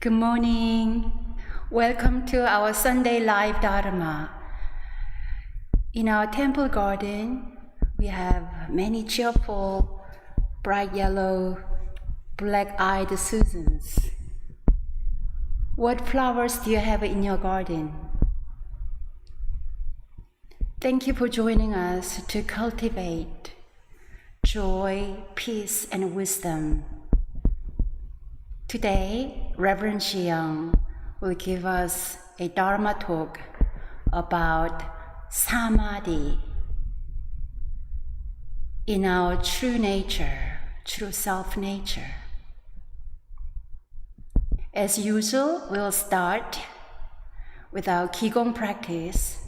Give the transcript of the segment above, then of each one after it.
Good morning. Welcome to our Sunday Live Dharma. In our temple garden, we have many cheerful, bright yellow, black-eyed Susans. What flowers do you have in your garden? Thank you for joining us to cultivate joy, peace, and wisdom. Today, Reverend Qi Gong will give us a Dharma talk about Samādhi in our true nature, true self-nature. As usual, we'll start with our Qi Gong practice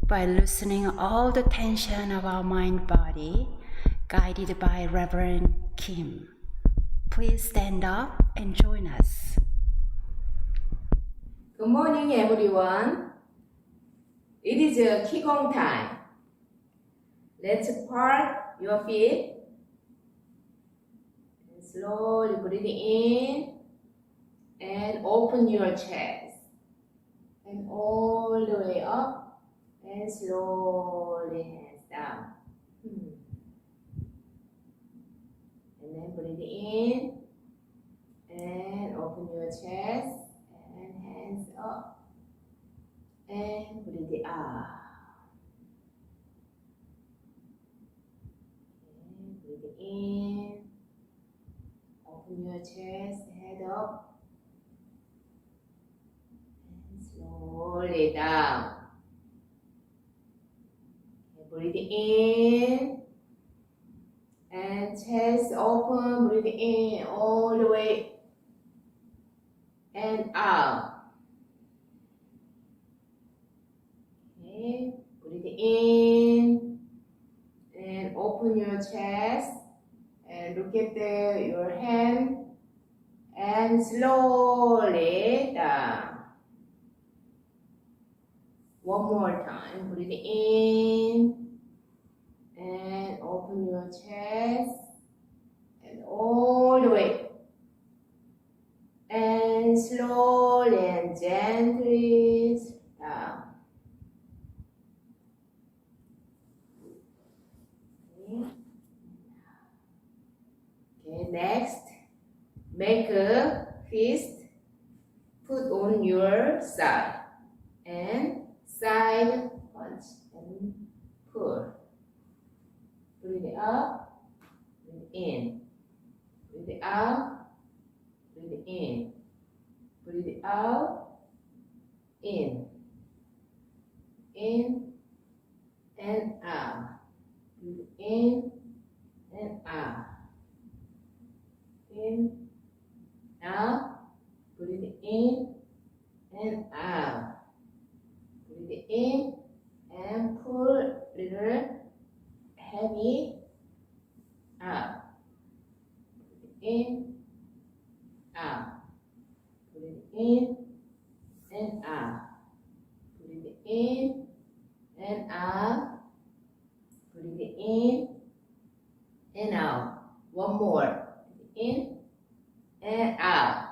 by loosening all the tension of our mind-body, guided by Reverend Kim. Please stand up and join us. Good morning, everyone. It is a Qi Gong time. Let's park your feet and slowly breathe in and open your chest and all the way up and slowly hands down. And then breathe in and open your your chest and hands up. And breathe out. And breathe in. Open your chest, head up. And slowly down. And breathe in. And chest open, breathe in all the way and out. Okay, breathe in and open your chest and look at your hand and slowly down. One more time, breathe in. And open your chest and all the way. And slowly and gently down. Okay, next, make a fist. Put on your side. And side punch and pull. Breathe up, breathe in. Breathe out, breathe in. Breathe out, in. In and out. Breathe in and out. In, out. Breathe in and out. Breathe in and pull little heavy out. Breathe in, out. Breathe in and out. Breathe in and out. Breathe in and out. One more. Breathe in and out.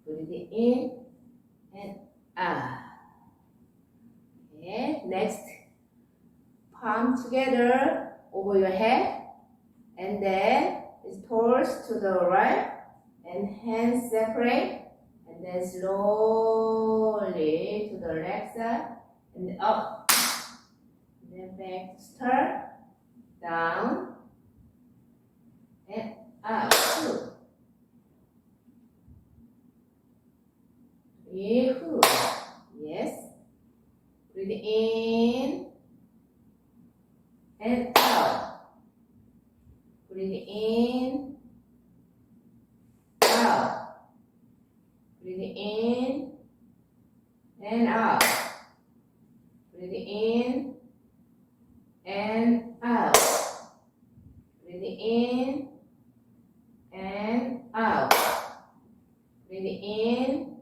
Breathe in and out. Okay, next. Palm together over your head, and then it's towards to the right, and hands separate, and then slowly to the left side, and up, and then back, turn, down, and up, two, yes, breathe in, and out. Breathe in, out. Breathe in and out. Breathe in and out. Breathe in and out. Breathe in,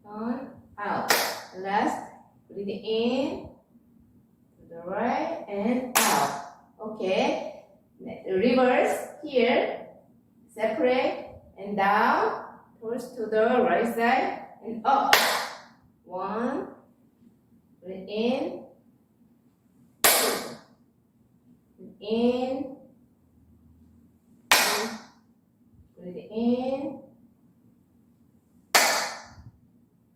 turn, out. Last, breathe in, to the right and out. Okay, reverse here, separate and down, towards to the right side and up. One, breathe in, breathe in, breathe in,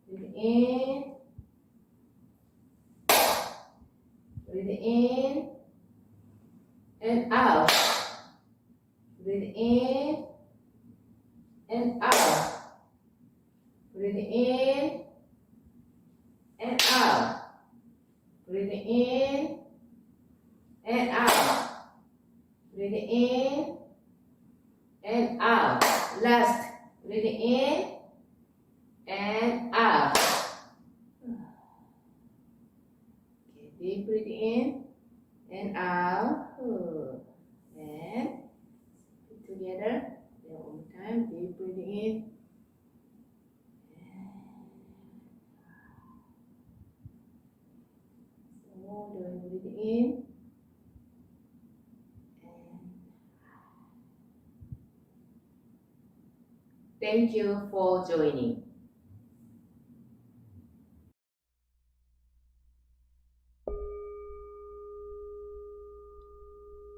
breathe in, breathe in, and out. Breathe in and out. Breathe in and out. Breathe in and out. Breathe in and out. Last, breathe in and out. Okay, deep breathe in and out. And put together. Then one more time. Deep breathe in. So breathe in. And thank you for joining.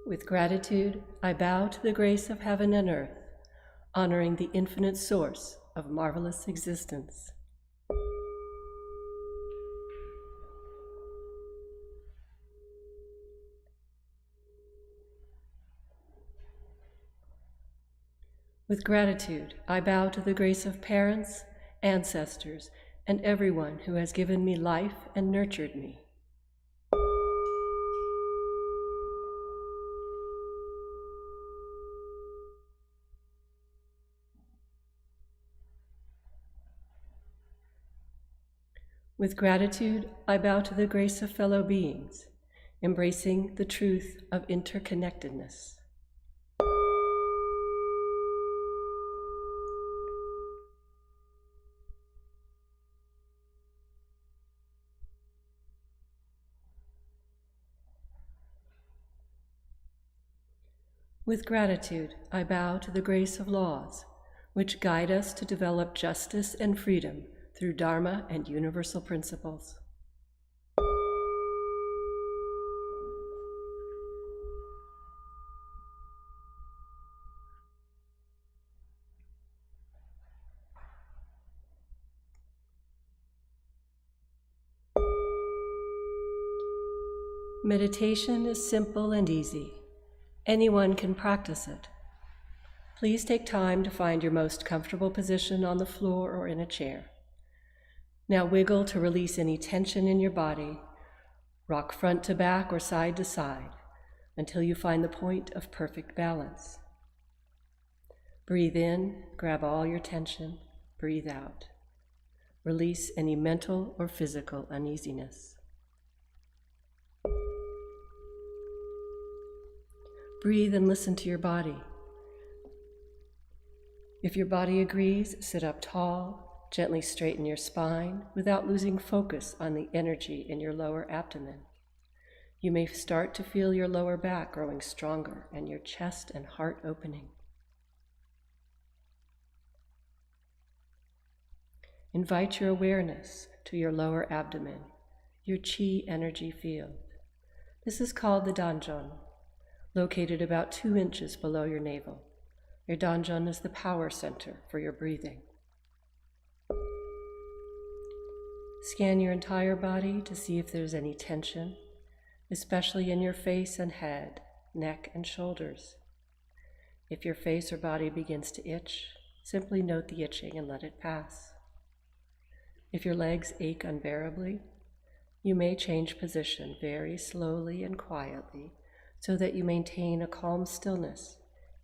With gratitude, I bow to the grace of heaven and earth, honoring the infinite source of marvelous existence. With gratitude, I bow to the grace of parents, ancestors, and everyone who has given me life and nurtured me. With gratitude, I bow to the grace of fellow beings, embracing the truth of interconnectedness. With gratitude, I bow to the grace of laws, which guide us to develop justice and freedom through Dharma and universal principles. Meditation is simple and easy. Anyone can practice it. Please take time to find your most comfortable position on the floor or in a chair. Now wiggle to release any tension in your body. Rock front to back or side to side until you find the point of perfect balance. Breathe in, grab all your tension. Breathe out. Release any mental or physical uneasiness. Breathe and listen to your body. If your body agrees, sit up tall, gently straighten your spine without losing focus on the energy in your lower abdomen. You may start to feel your lower back growing stronger and your chest and heart opening. Invite your awareness to your lower abdomen, your Qi energy field. This is called the Danjon, located about 2 inches below your navel. Your Danjon is the power center for your breathing. Scan your entire body to see if there's any tension, especially in your face and head, neck and shoulders. If your face or body begins to itch, simply note the itching and let it pass. If your legs ache unbearably, you may change position very slowly and quietly so that you maintain a calm stillness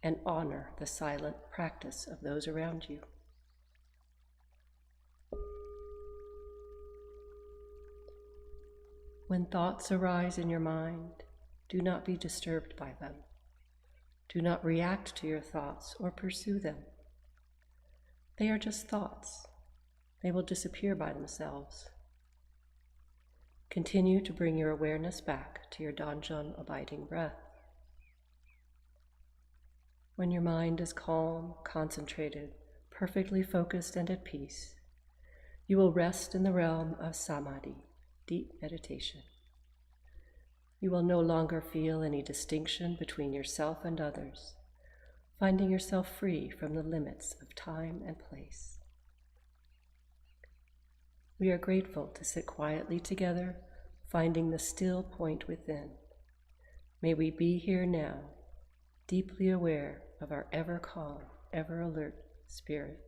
and honor the silent practice of those around you. When thoughts arise in your mind, do not be disturbed by them. Do not react to your thoughts or pursue them. They are just thoughts. They will disappear by themselves. Continue to bring your awareness back to your Danjon abiding breath. When your mind is calm, concentrated, perfectly focused and at peace, you will rest in the realm of Samādhi, deep meditation. You will no longer feel any distinction between yourself and others, finding yourself free from the limits of time and place. We are grateful to sit quietly together, finding the still point within. May we be here now, deeply aware of our ever calm, ever alert spirit.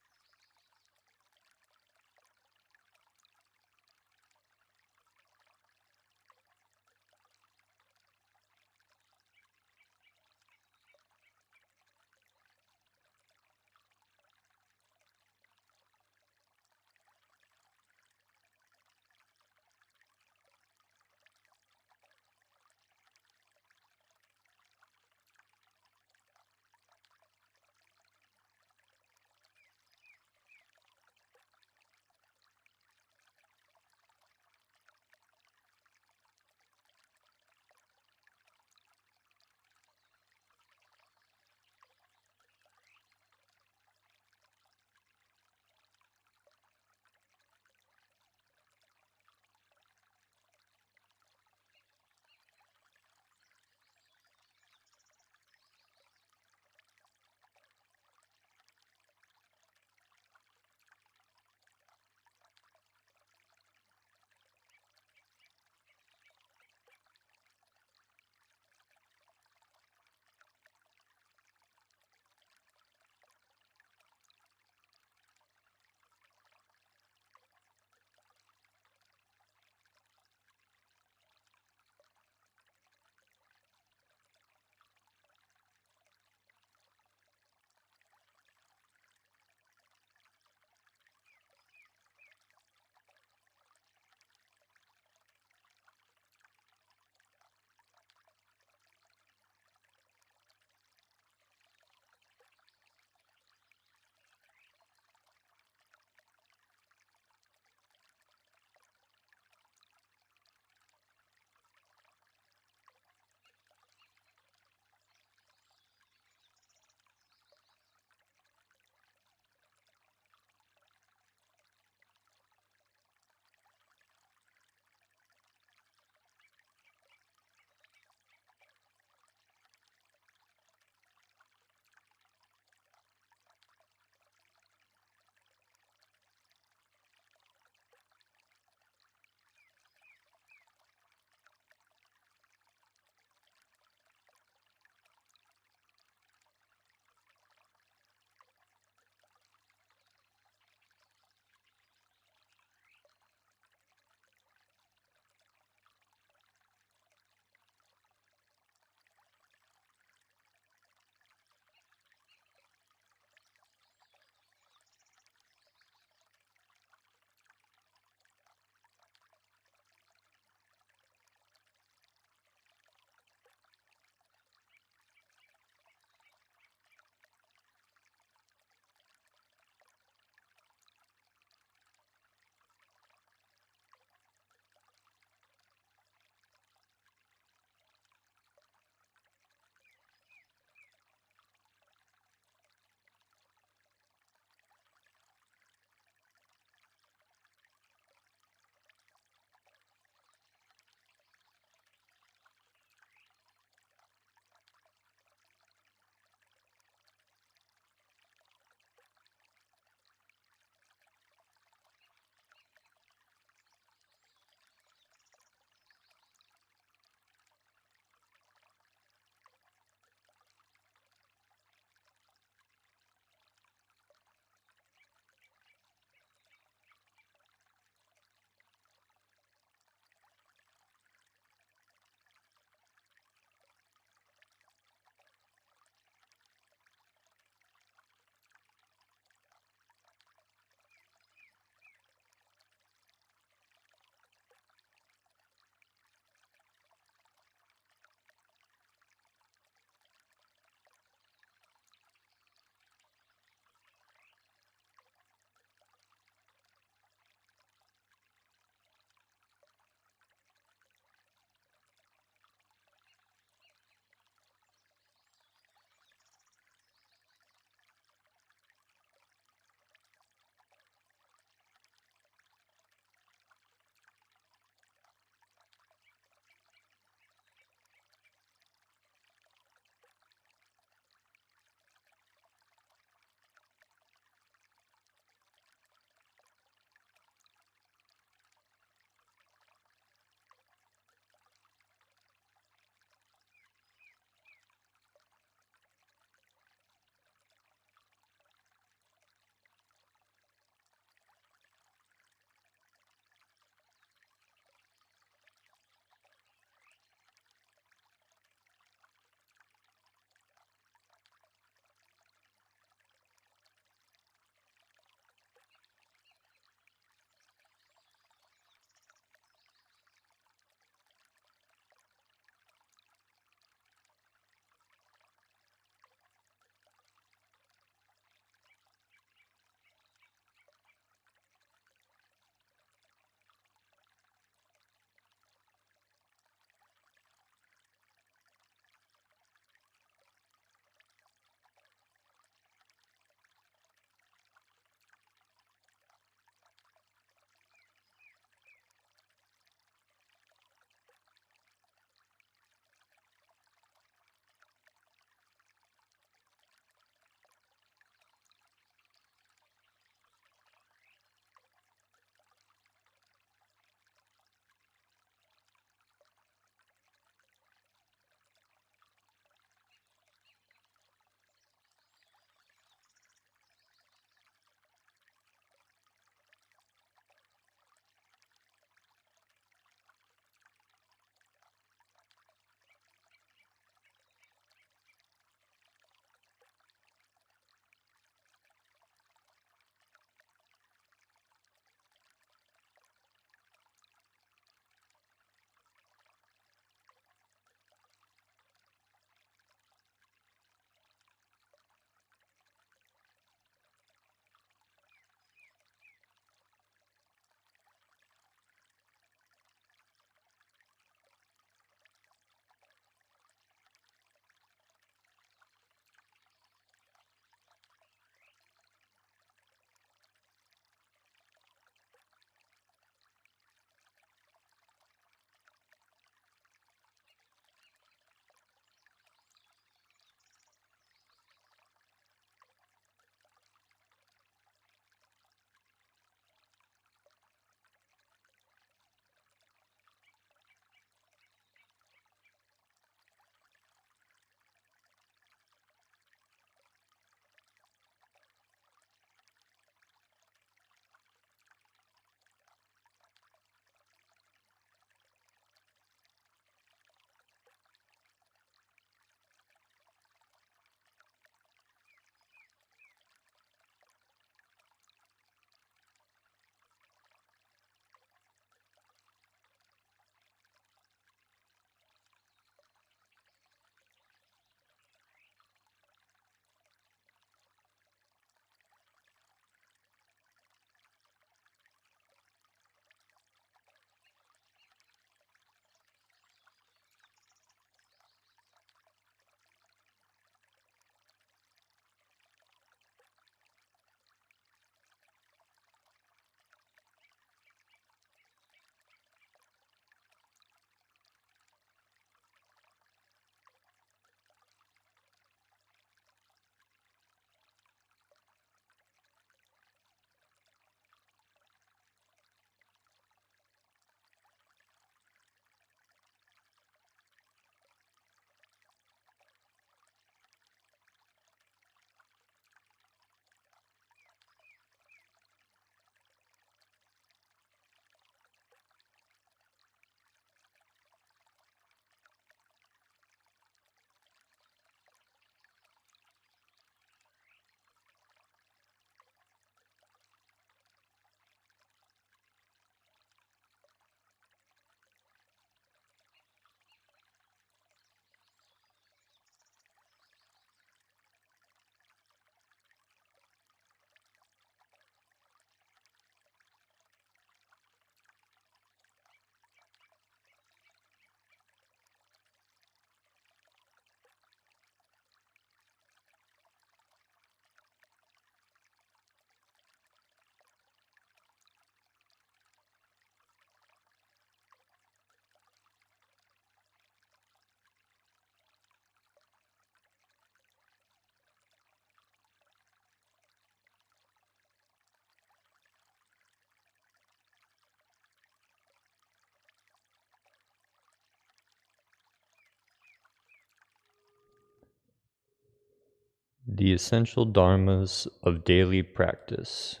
The essential dharmas of daily practice.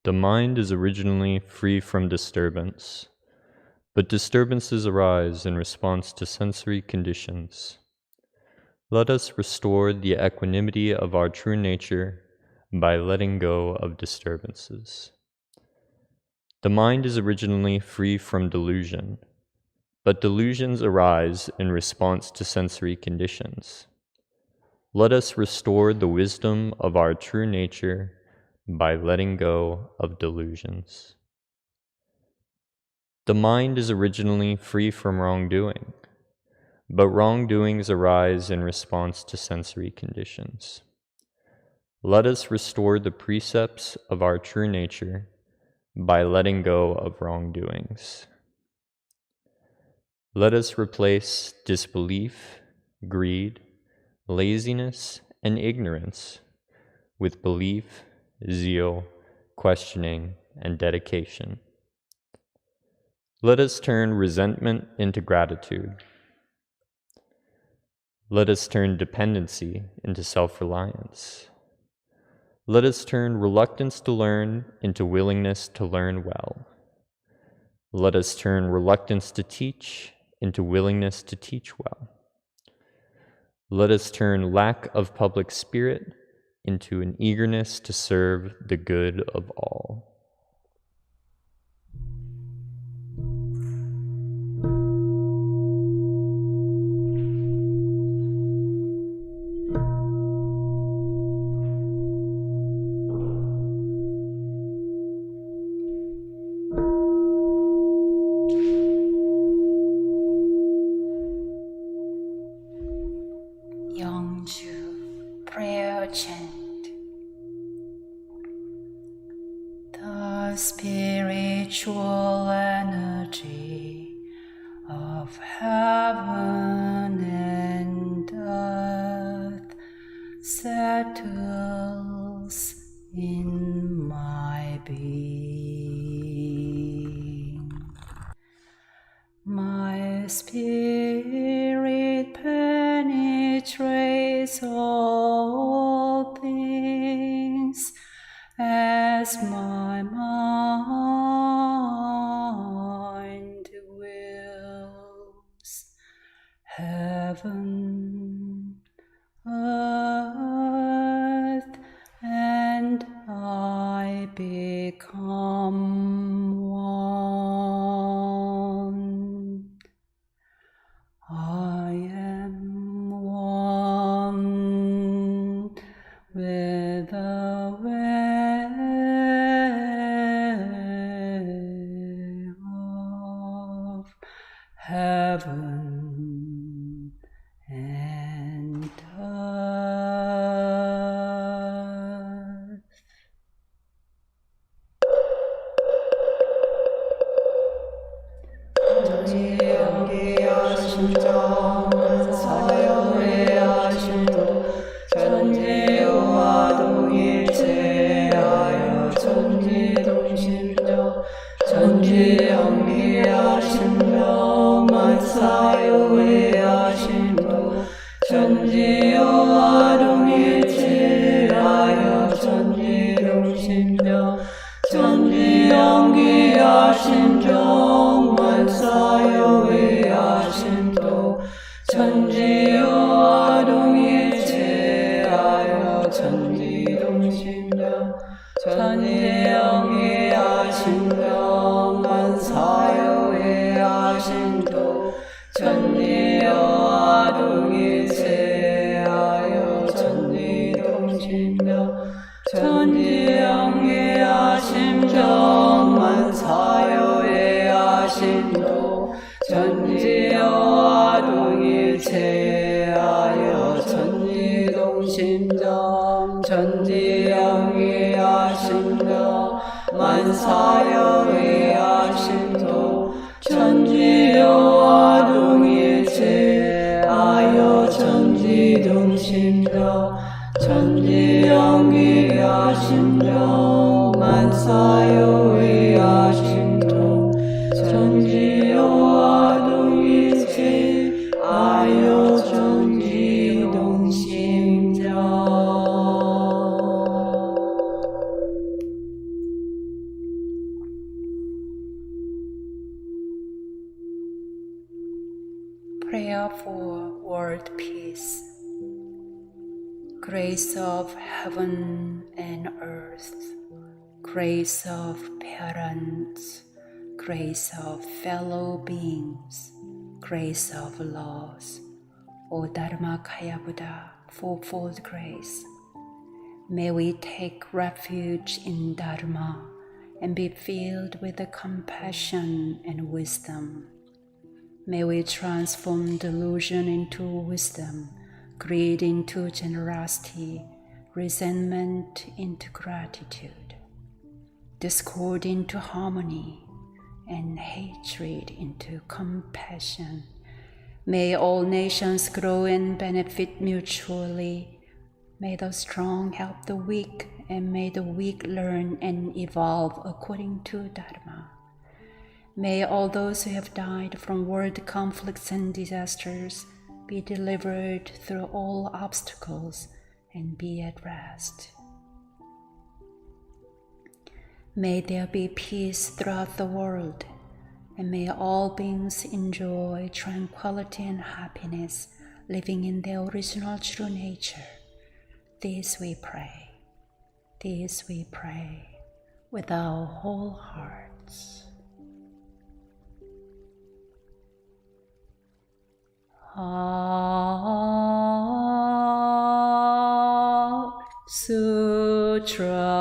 The mind is originally free from disturbance, but disturbances arise in response to sensory conditions. Let us restore the equanimity of our true nature by letting go of disturbances. The mind is originally free from delusion, but delusions arise in response to sensory conditions. Let us restore the wisdom of our true nature by letting go of delusions. The mind is originally free from wrongdoing, but wrongdoings arise in response to sensory conditions. Let us restore the precepts of our true nature by letting go of wrongdoings. Let us replace disbelief, greed, laziness, and ignorance with belief, zeal, questioning, and dedication. Let us turn resentment into gratitude. Let us turn dependency into self-reliance. Let us turn reluctance to learn into willingness to learn well. Let us turn reluctance to teach into willingness to teach well. Let us turn lack of public spirit into an eagerness to serve the good of all. Prayer chant. The spiritual energy of heaven and earth settles in my being. My spirit penetrates all things as my mind wills. Heaven, earth, and I become one. I am one with the way of heaven and earth. 전지연기하심정 사여회하심도 전지요와 동일체하여 전지동심정 전지연기하심정 만사여회하심도 전지요와 동일체하여 전지동심정 전지연기하심정 만사여회하심도 전지요와 동일체하여 전지동심정 전지연기하심정 만사여회하심도 전지요와 동일체하여 전지동심정 전지연기하심정 만사여회하심도 전지여와 동일체하여 전지동심정 전지연기하심정 만사여회하심도 전지여와 동일체하여 전지동심정 전지연기하심정 만사여회하심도 전지여와 동일체하여 전지동심정 peace, grace of heaven and earth, grace of parents, grace of fellow beings, grace of laws, O Dharmakaya Buddha, fourfold grace. May we take refuge in Dharma and be filled with the compassion and wisdom. May we transform delusion into wisdom, greed into generosity, resentment into gratitude, discord into harmony, and hatred into compassion. May all nations grow and benefit mutually. May the strong help the weak, and may the weak learn and evolve according to Dharma. May all those who have died from world conflicts and disasters be delivered through all obstacles and be at rest. May there be peace throughout the world, and may all beings enjoy tranquility and happiness, living in their original true nature. This we pray. This we pray with our whole hearts. Sutra.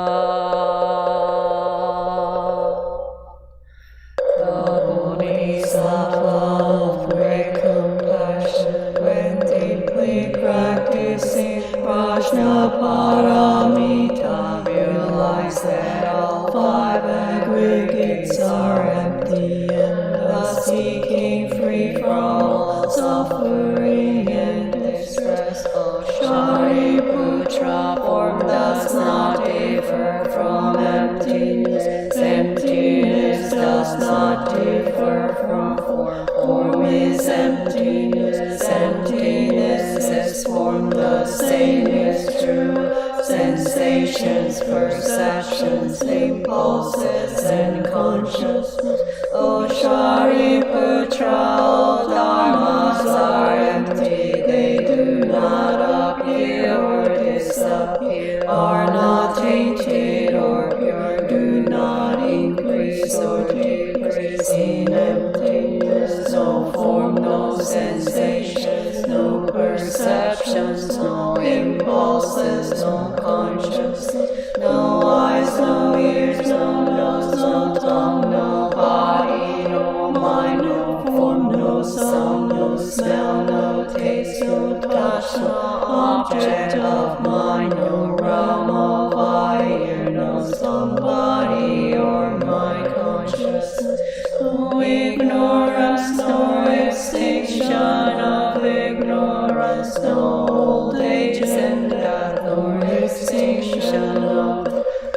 The Bodhisattva of great compassion, when deeply practicing Prajnaparamita, realize that all five aggregates are empty, and thus seeking free from all suffering and distress. O Shariputra, form does not differ from emptiness. Emptiness does not differ from form. Form is emptiness. Emptiness is form. The same is true. Sensations, perceptions, impulses, and consciousness. O Shariputra, all dharmas are empty. They do not appear or disappear, are not tainted or pure, do not increase or decrease. In emptiness, no form, no sensations, no perceptions, no impulses, no consciousness, no eyes, no ears, no nose, no tongue, no body, no mind, no form, no sound, no smell, no taste, no touch, no object of mind, no realm of I hear, no somebody or my consciousness, no ignorance, no extinction of ignorance, no old age and death, no extinction of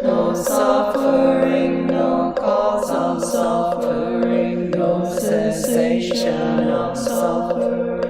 no suffering, no cause of suffering, no cessation of suffering,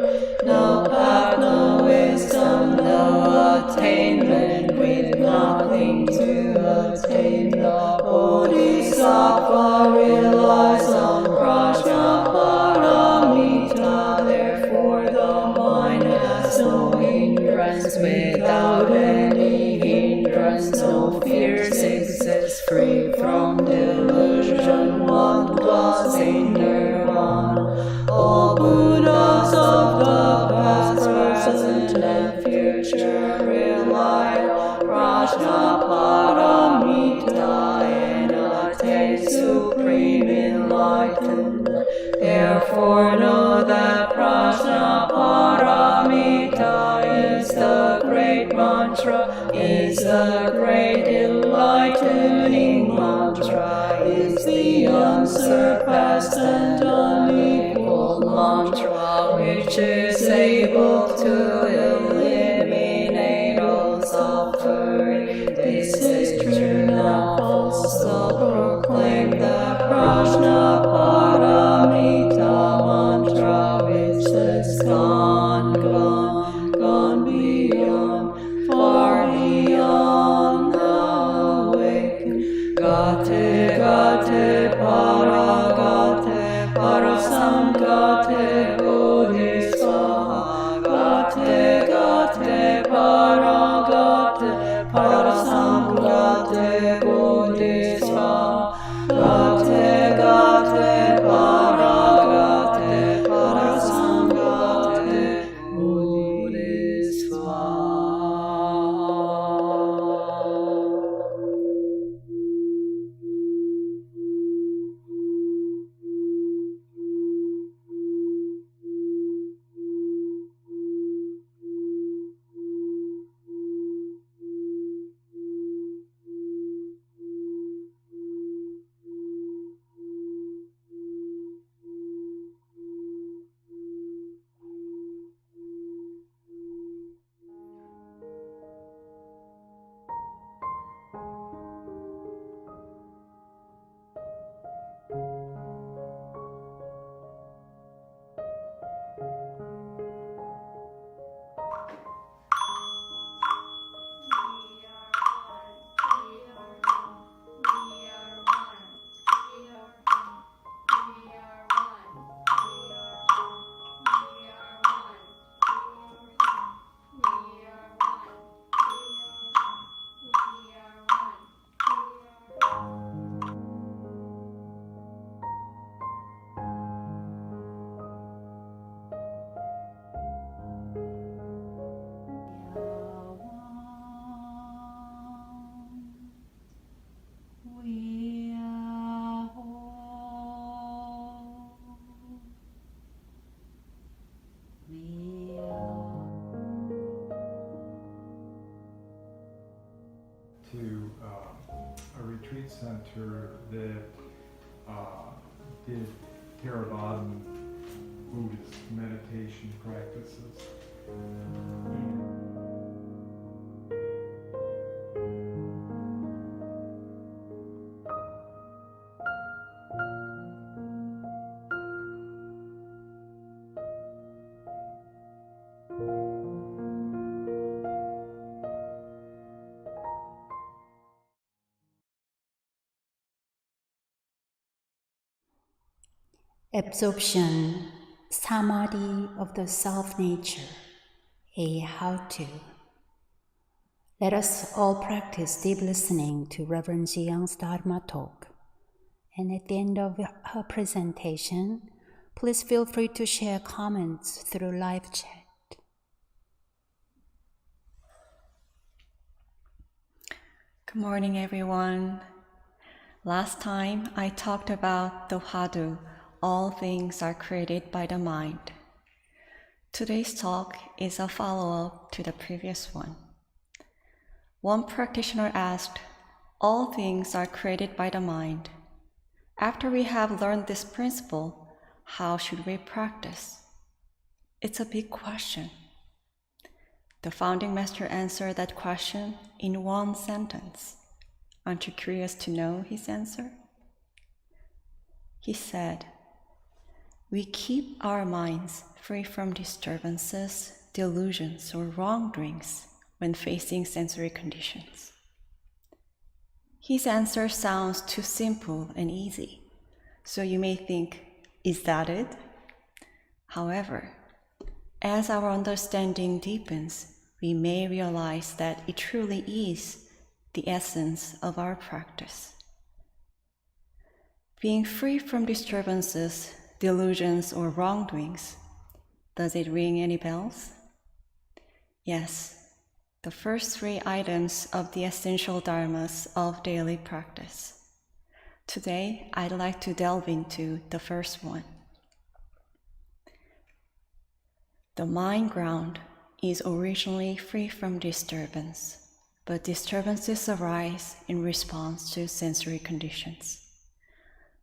no path, no wisdom, no attainment with nothing to attain. The Bodhisattva relies on Prajnaparamita, therefore the mind has no hindrance. Without any hindrance, no fears exist. Free from delusion, one dwells in nirvana. All Buddhas of the past, present, and future rely on Prajnaparamita and attain supreme enlightenment. Therefore know that Prajnaparamita is the great mantra, is the great enlightening mantra, is the unsurpassed and unequaled mantra, which is able to eliminate all suffering. This is true, not false, so proclaim the Prajnaparamita mantra, which is gone beyond, far beyond the awakened. Gate, gate, parasamgate, bodhisattva, gate, to a retreat center that did Theravadan Buddhist meditation practices. Absorption, Samādhi of the self-nature, a how-to. Let us all practice deep listening to Reverend Qi Gong's Dharma Talk. And at the end of her presentation, please feel free to share comments through live chat. Good morning, everyone. Last time I talked about the Hadu, all things are created by the mind. Today's talk is a follow-up to the previous one. One practitioner asked, all things are created by the mind. After we have learned this principle, how should we practice? It's a big question. The founding master answered that question in one sentence. Aren't you curious to know his answer? He said, we keep our minds free from disturbances, delusions, or wrongdoings when facing sensory conditions. His answer sounds too simple and easy, so you may think, is that it? However, as our understanding deepens, we may realize that it truly is the essence of our practice. Being free from disturbances, delusions, or wrongdoings, does it ring any bells? Yes, the first 3 items of the essential dharmas of daily practice. Today, I'd like to delve into the first one. The mind ground is originally free from disturbance, but disturbances arise in response to sensory conditions.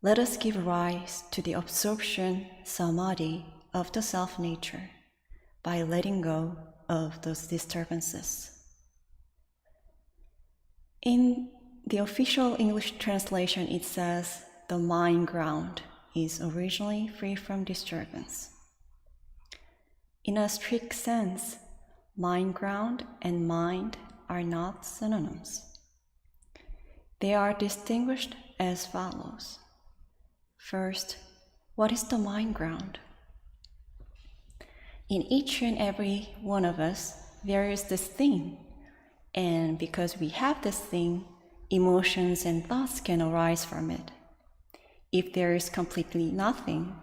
Let us give rise to the absorption, Samādhi, of the self-nature by letting go of those disturbances. In the official English translation, it says, the mind ground is originally free from disturbance. In a strict sense, mind ground and mind are not synonyms. They are distinguished as follows. First, what is the mind ground? In each and every one of us, there is this thing, and because we have this thing, emotions and thoughts can arise from it. If there is completely nothing,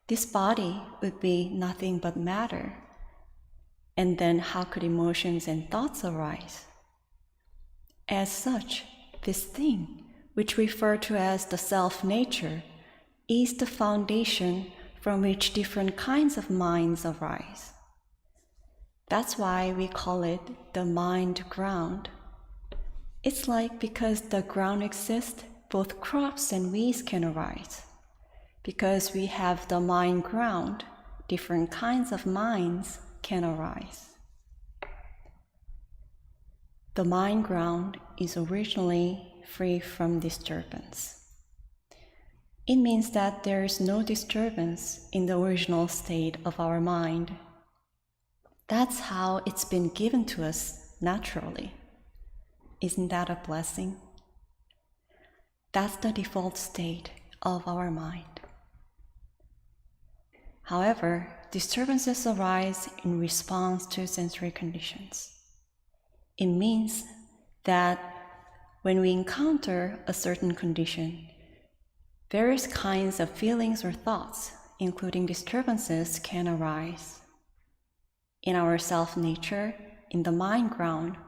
this body would be nothing but matter, and then how could emotions and thoughts arise? As such, this thing, which we refer to as the self-nature, is the foundation from which different kinds of minds arise. That's why we call it the mind ground. It's like because the ground exists, both crops and weeds can arise. Because we have the mind ground, different kinds of minds can arise. The mind ground is originally free from disturbance. It means that there is no disturbance in the original state of our mind. That's how it's been given to us naturally. Isn't that a blessing? That's the default state of our mind. However, disturbances arise in response to sensory conditions. It means that when we encounter a certain condition, various kinds of feelings or thoughts, including disturbances, can arise. In our self-nature, in the mind ground,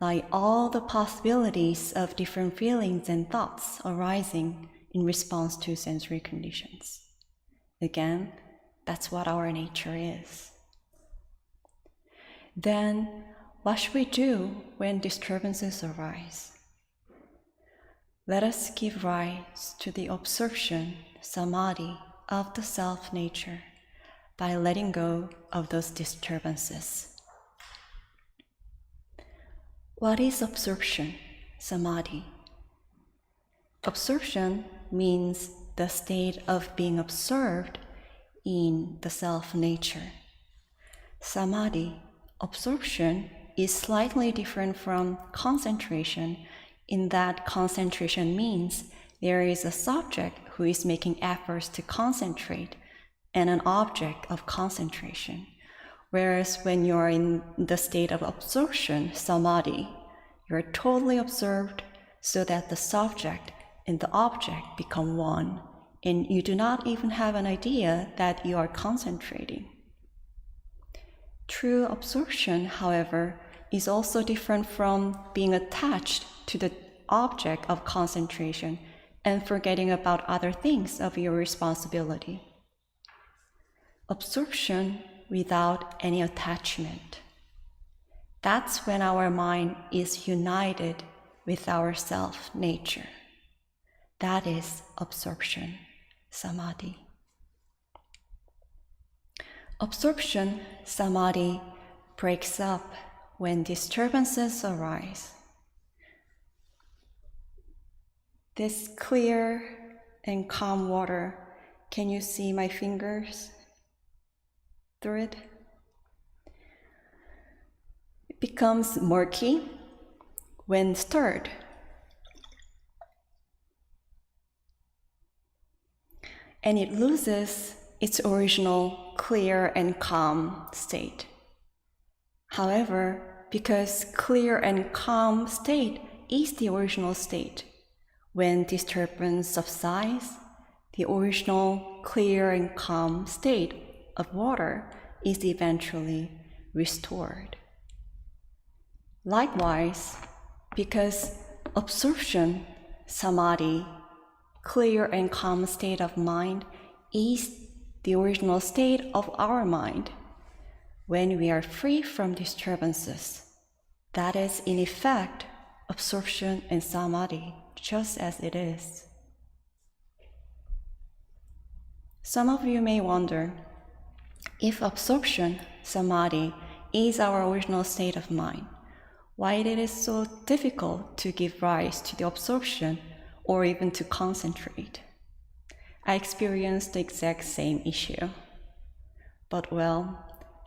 lie all the possibilities of different feelings and thoughts arising in response to sensory conditions. Again, that's what our nature is. Then, what should we do when disturbances arise? let us give rise to the absorption, Samādhi, of the self-nature by letting go of those disturbances. What is absorption, Samādhi? Absorption means the state of being observed in the self-nature. Samādhi, absorption, is slightly different from concentration in that concentration means there is a subject who is making efforts to concentrate and an object of concentration. Whereas when you are in the state of absorption, Samādhi, you are totally absorbed so that the subject and the object become one, and you do not even have an idea that you are concentrating. True absorption, however, is also different from being attached to the object of concentration and forgetting about other things of your responsibility. Absorption without any attachment. That's when our mind is united with our self-nature. That is absorption, Samādhi. Absorption, Samādhi, breaks up when disturbances arise. This clear and calm water, can you see my fingers through it? It becomes murky when stirred. And it loses its original clear and calm state. However, because clear and calm state is the original state, when disturbance subsides, the original clear and calm state of water is eventually restored. Likewise, because absorption, Samādhi, clear and calm state of mind, is the original state of our mind, when we are free from disturbances, that is, in effect, absorption and Samādhi, just as it is. Some of you may wonder, if absorption, Samādhi, is our original state of mind, why it is so difficult to give rise to the absorption or even to concentrate. I experienced the exact same issue. But well,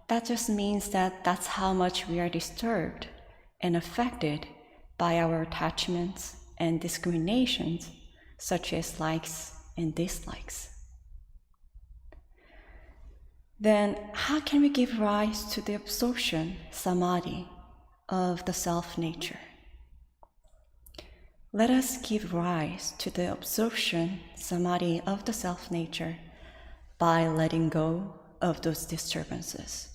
that just means that that's how much we are disturbed and affected by our attachments and discriminations, such as likes and dislikes. Then how can we give rise to the absorption, Samādhi, of the self-nature? Let us give rise to the absorption, Samādhi, of the self-nature by letting go of those disturbances.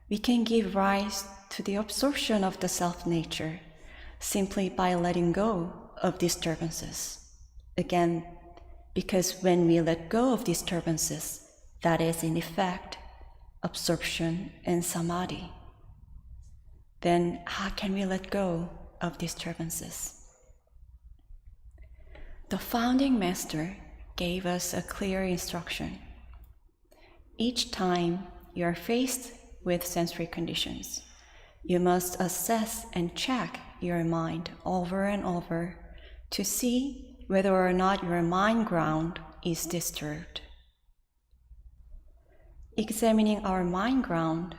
We can give rise to the absorption of the self-nature simply by letting go of disturbances. Again, because when we let go of disturbances, that is in effect absorption and Samādhi. Then how can we let go of disturbances? The founding master gave us a clear instruction. Each time you are faced with sensory conditions, you must assess and check your mind over and over to see whether or not your mind ground is disturbed. Examining our mind ground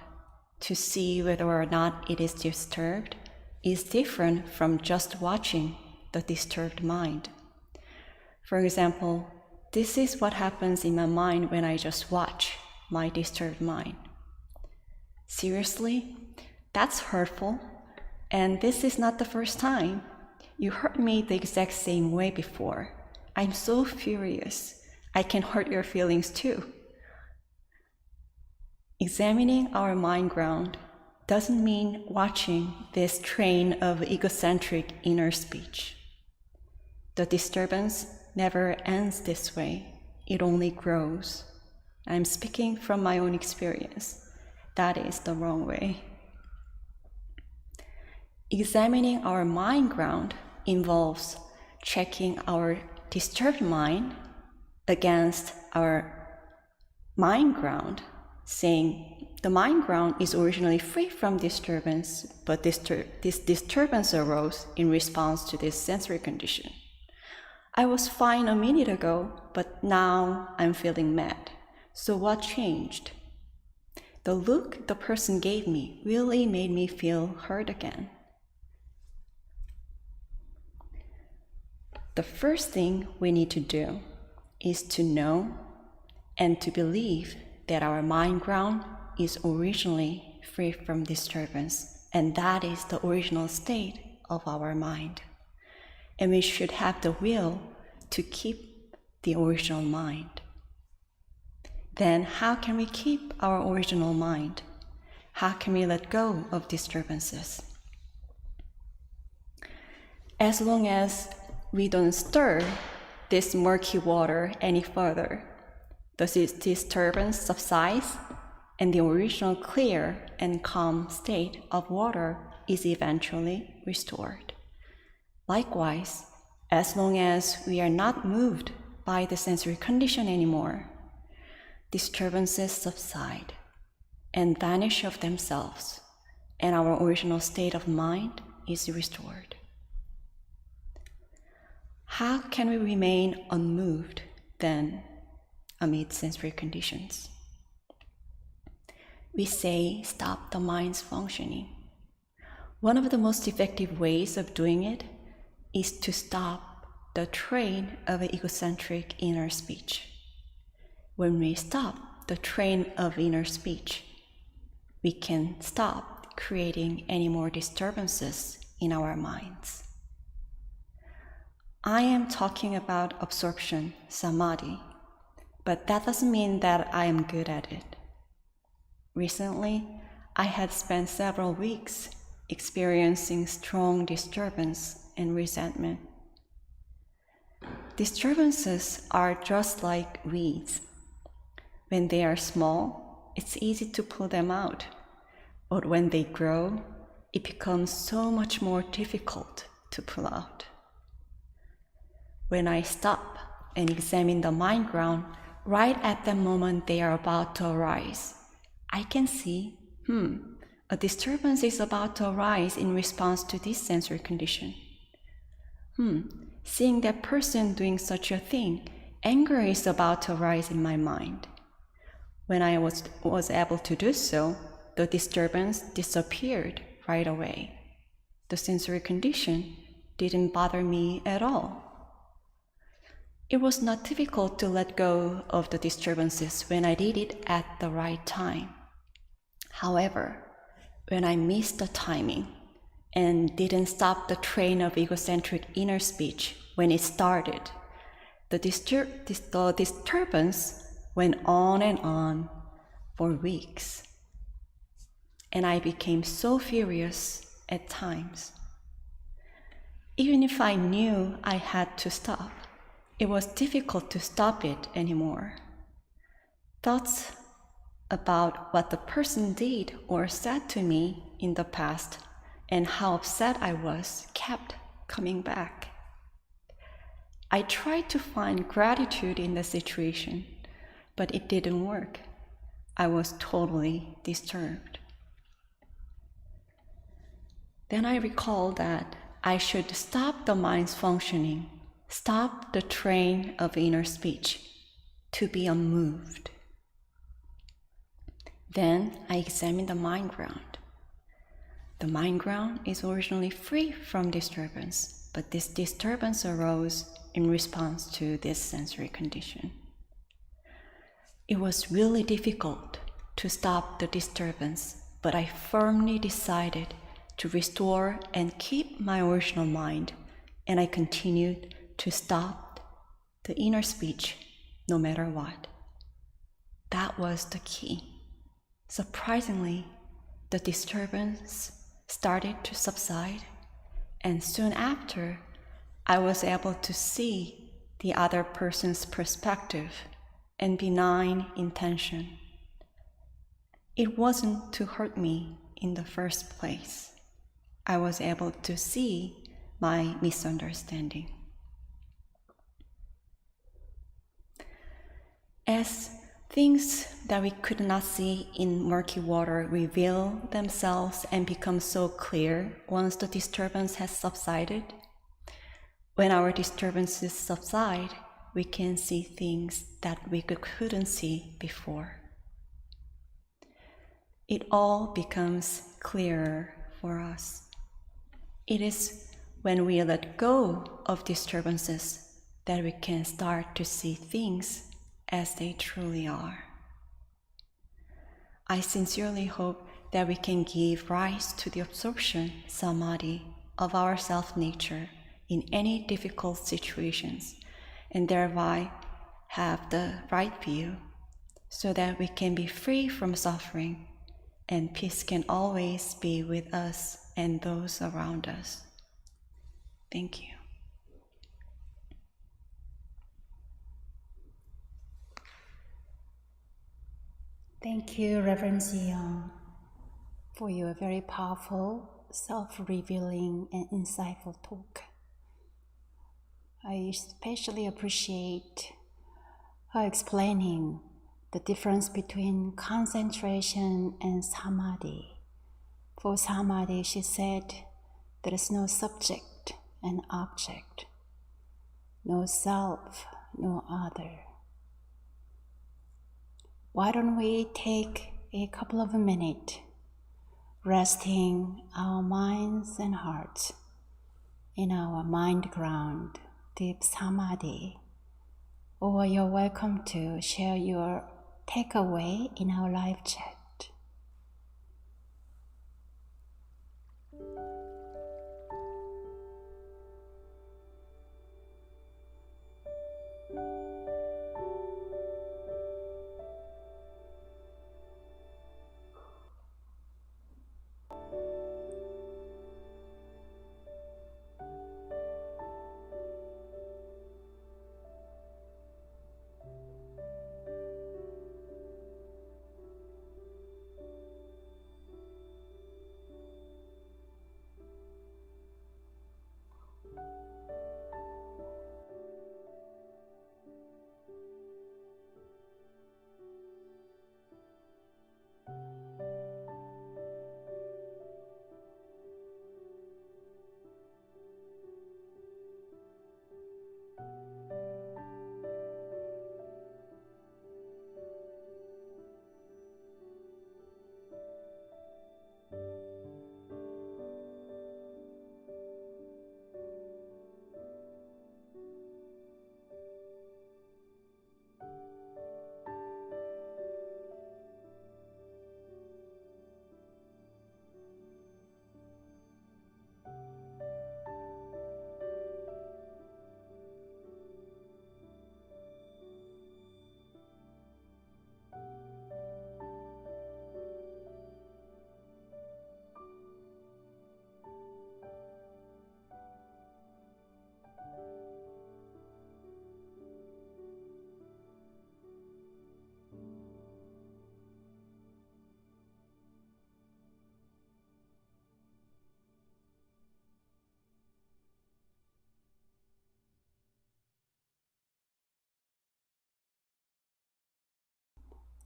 to see whether or not it is disturbed is different from just watching the disturbed mind. For example, this is what happens in my mind when I just watch my disturbed mind. Seriously? That's hurtful, and this is not the first time. You hurt me the exact same way before. I'm so furious. I can hurt your feelings too. Examining our mind ground doesn't mean watching this train of egocentric inner speech. The disturbance never ends this way. It only grows. I'm speaking from my own experience. That is the wrong way. Examining our mind ground involves checking our disturbed mind against our mind ground, saying the mind ground is originally free from disturbance, but this disturbance arose in response to this sensory condition. I was fine a minute ago, but now I'm feeling mad. So what changed? The look the person gave me really made me feel hurt again. The first thing we need to do is to know and to believe that our mind ground is originally free from disturbance, and that is the original state of our mind. And we should have the will to keep the original mind. Then how can we keep our original mind? How can we let go of disturbances? As long as we don't stir this murky water any further, the disturbance subsides and the original clear and calm state of water is eventually restored. Likewise, as long as we are not moved by the sensory condition anymore, disturbances subside and vanish of themselves, and our original state of mind is restored. How can we remain unmoved then amid sensory conditions? We say stop the mind's functioning. One of the most effective ways of doing it is to stop the train of egocentric inner speech. When we stop the train of inner speech, we can stop creating any more disturbances in our minds. I am talking about absorption, Samādhi, but that doesn't mean that I am good at it. Recently, I had spent several weeks experiencing strong disturbance and resentment. Disturbances are just like weeds. When they are small, it's easy to pull them out, but when they grow, it becomes so much more difficult to pull out. When I stop and examine the mind ground, right at the moment they are about to arise, I can see, a disturbance is about to arise in response to this sensory condition. Seeing that person doing such a thing, anger is about to arise in my mind. When I was able to do so, the disturbance disappeared right away. The sensory condition didn't bother me at all. It was not difficult to let go of the disturbances when I did it at the right time. However, when I missed the timing and didn't stop the train of egocentric inner speech when it started, the disturbance went on and on for weeks. And I became so furious at times. Even if I knew I had to stop, it was difficult to stop it anymore. Thoughts about what the person did or said to me in the past and how upset I was kept coming back. I tried to find gratitude in the situation, but it didn't work. I was totally disturbed. Then I recalled that I should stop the mind's functioning, stop the train of inner speech, to be unmoved. Then I examined the mind ground. The mind ground is originally free from disturbance, but this disturbance arose in response to this sensory condition. It was really difficult to stop the disturbance, but I firmly decided to restore and keep my original mind, and I continued to stop the inner speech no matter what. That was the key. Surprisingly, the disturbance started to subside, and soon after, I was able to see the other person's perspective and benign intention. It wasn't to hurt me in the first place. I was able to see my misunderstanding. As things that we could not see in murky water reveal themselves and become so clear once the disturbance has subsided, when our disturbances subside, we can see things that we couldn't see before. It all becomes clearer for us. It is when we let go of disturbances that we can start to see things as they truly are. I sincerely hope that we can give rise to the absorption, Samādhi, of our self-nature in any difficult situations, and thereby have the right view, so that we can be free from suffering, and peace can always be with us and those around us. Thank you. Thank you, Reverend Qi Gong, for your very powerful, self-revealing, and insightful talk. I especially appreciate her explaining the difference between concentration and Samādhi. For Samādhi, she said, there is no subject and object, no self, no other. Why don't we take a couple of minutes resting our minds and hearts in our mind ground, deep Samādhi, or you're welcome to share your takeaway in our live chat.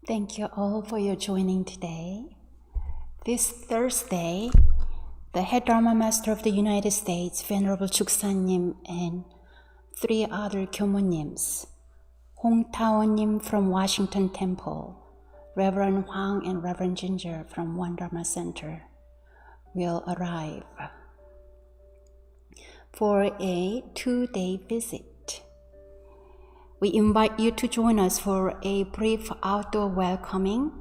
Thank you all for your joining today. This Thursday, the Head Dharma Master of the United States, Venerable Chuksanim, and 3 other Kyomunims, Hong Taonim from Washington Temple, Reverend Huang and Reverend Ginger from One Dharma Center, will arrive for a 2-day visit. We invite you to join us for a brief outdoor welcoming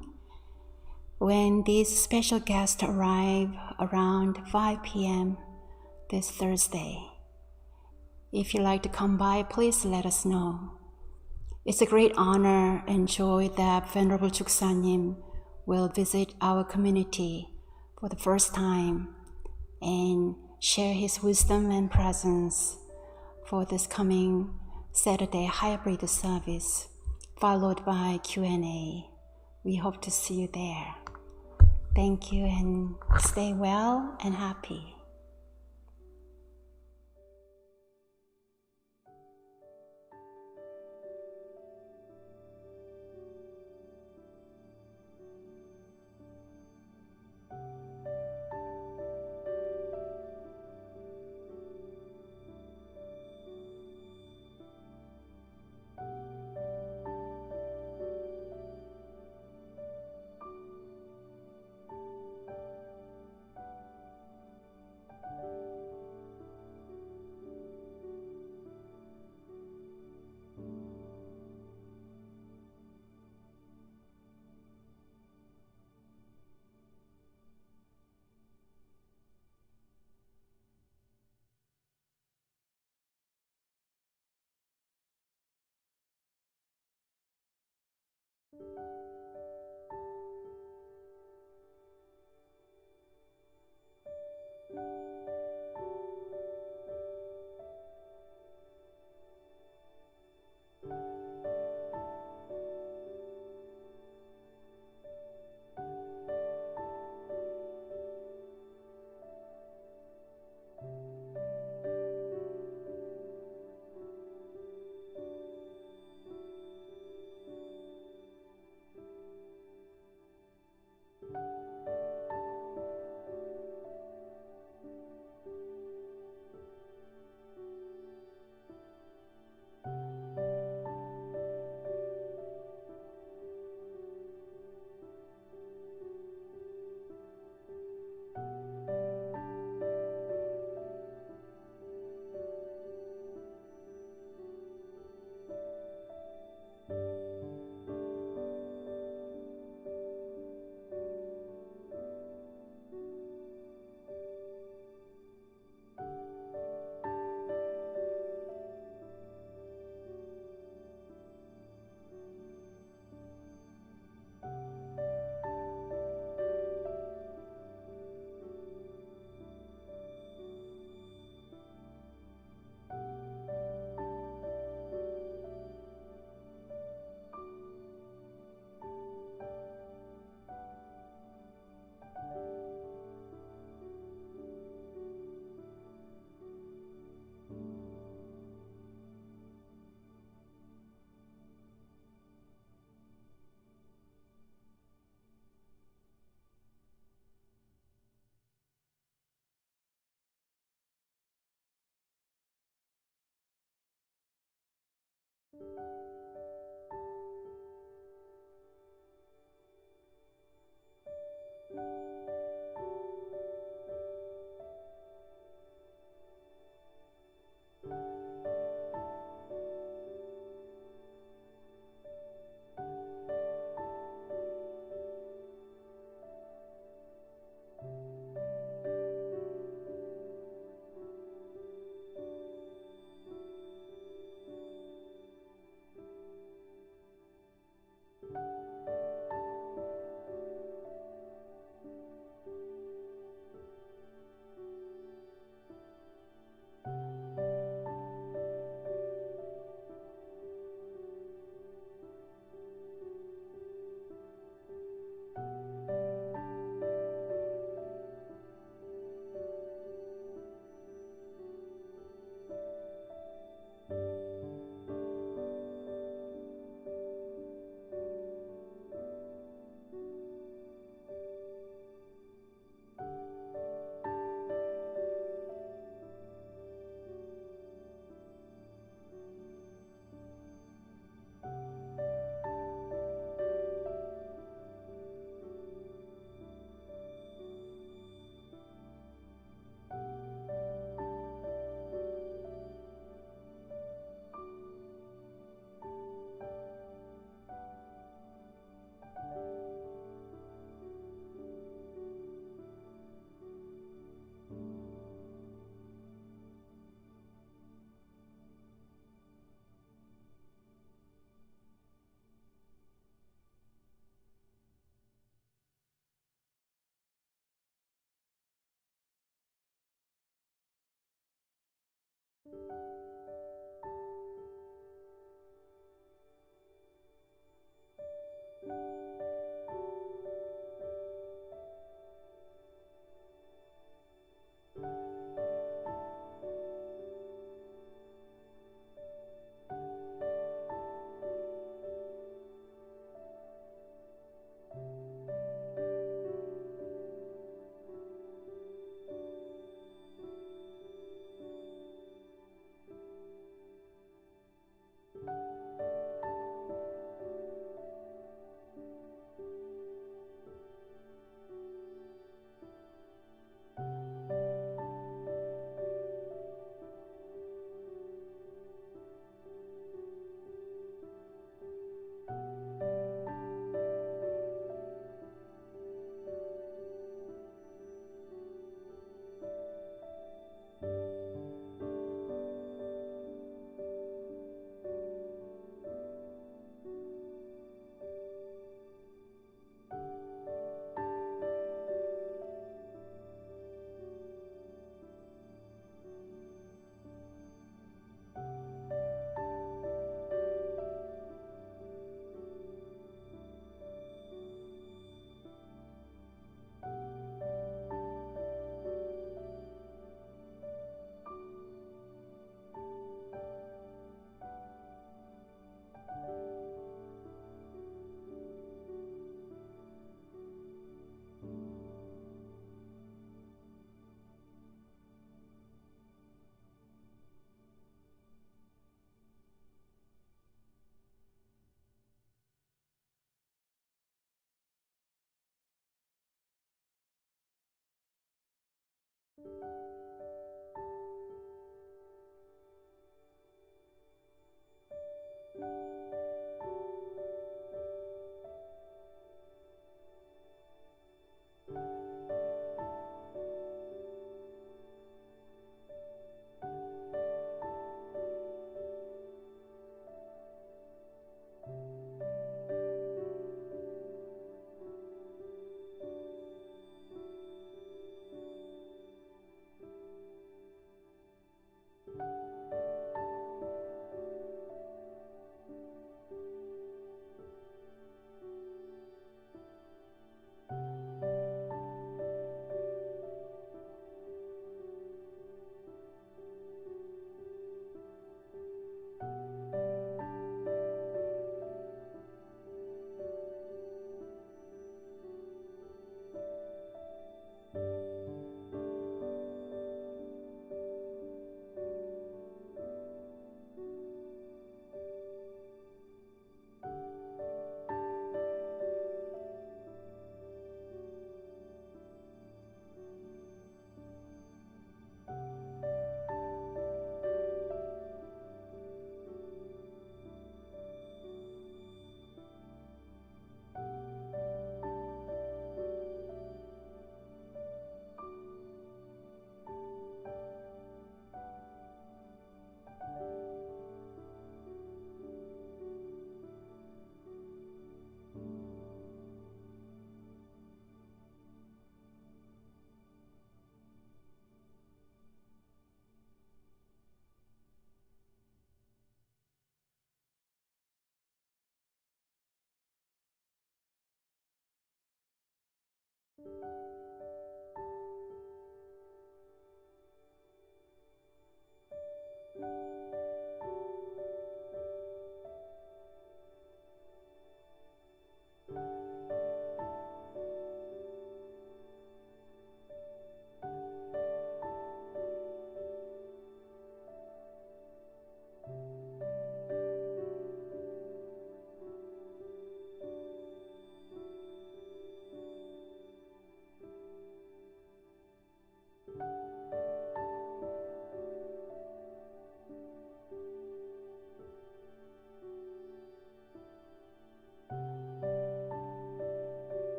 when these special guests arrive around 5 p.m. this Thursday. If you'd like to come by, please let us know. It's a great honor and joy that Venerable Chuksanim will visit our community for the first time and share his wisdom and presence for this coming Saturday hybrid service, followed by Q&A. We hope to see you there. Thank you and stay well and happy.